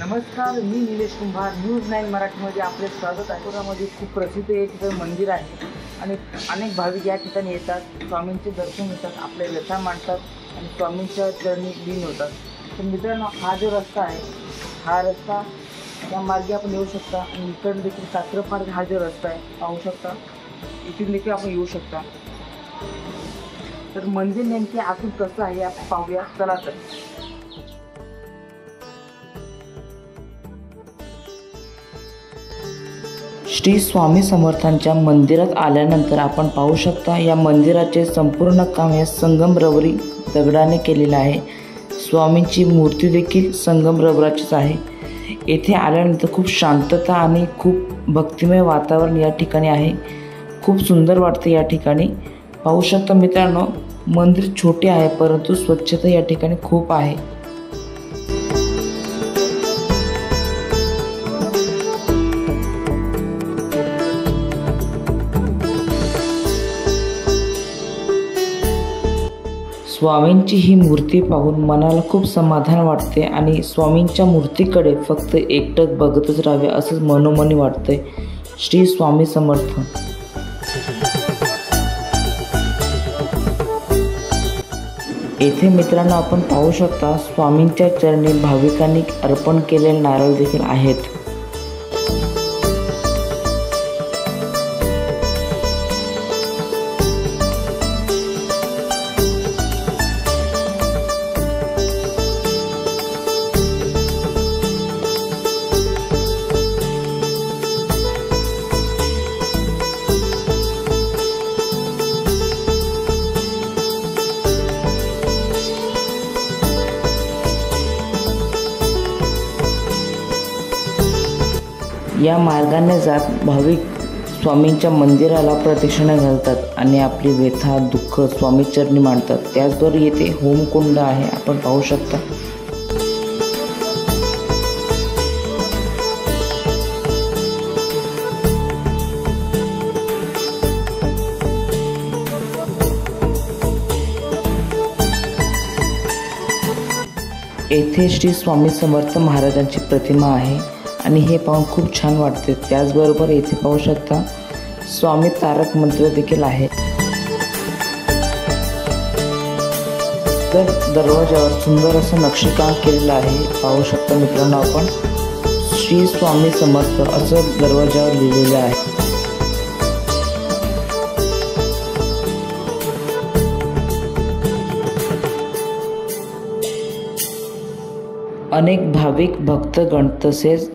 नमस्कार, मी निलेश कुंभार. न्यूज 9 मराठीमध्ये आपले स्वागत आहे. पुण्यामध्ये खूप प्रसिद्ध एक मंदिर आहे आणि अनेक भाविक या ठिकाणी येतात, स्वामींचे दर्शन घेतात, आपले व्यथा मांडतात आणि स्वामींच्या चरणी लीन होतात. तर मित्रांनो, हा जो रस्ता आहे, हा रस्ता या मार्गे आपण येऊ शकता आणि इकडे देखील कात्रपार हा जो रस्ता आहे पाहू शकता, इथून देखील आपण येऊ शकता. तर मंदिर नेमके आतून कसं आहे आपण पाहूया. चला तर. श्री स्वामी समर्थांच्या मंदिरात आल्यानंतर आपण पाहू शकता, या मंदिराचे संपूर्ण काम हे संगमरवरी दगडाने केलेले आहे. स्वामींची मूर्ती देखील संगमरवराचीच आहे. येथे आल्यानंतर खूप शांतता आणि खूप भक्तिमय वातावरण या ठिकाणी आहे. खूप सुंदर वाटते या ठिकाणी. पाहू शकता मित्रांनो, मंदिर छोटे आहे परंतु स्वच्छता या ठिकाणी खूप आहे. स्वामींची ही मूर्ती पाहून मनाला खूप समाधान वाटते आणि स्वामींच्या मूर्तीकडे फक्त एकटक बघतच राहावे असंच मनोमनी वाटते. श्री स्वामी समर्थ. येथे मित्रांनो आपण पाहू शकता, स्वामींच्या चरणी भाविकांनी अर्पण केलेले नारळ देखील आहेत. या मार्गाने जात भाविक स्वामींच्या मंदिराला प्रदक्षिणा घालतात आणि आपली व्यथा दुःख स्वामी चरणी मांडतात. त्याचबरोबर येथे होमकुंड आहे, आपण पाहू शकता. येथे श्री स्वामी समर्थ महाराजांची प्रतिमा आहे आणि हे पाहून खूप छान वाटते. त्याचबरोबर येथे पाहू शकता स्वामी तारक मंत्र देखील आहे. तर दरवाजावर सुंदर असं नक्षीकाम केलेलं आहे. पाहू शकता मित्रांनो आपण, श्री स्वामी समर्थ असं दरवाजावर लिहिलेलं आहे. अनेक भाविक भक्तगण तसेच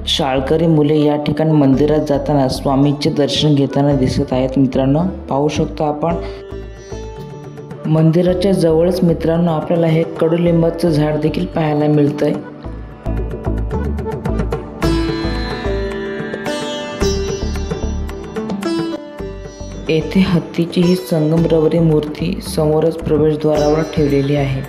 शाळकरी मुले या ठिकाणी मंदिरात जाताना स्वामींचे दर्शन घेताना दिसत आहेत. मित्रांनो पाहू शकतो आपण, मंदिराच्या जवळच मित्रांनो आपल्याला हे कडुलिंबाचं झाड देखील पाहायला मिळतंय. येथे हत्तीची ही संगमरवरी मूर्ती समोरच प्रवेशद्वारावर ठेवलेली आहे.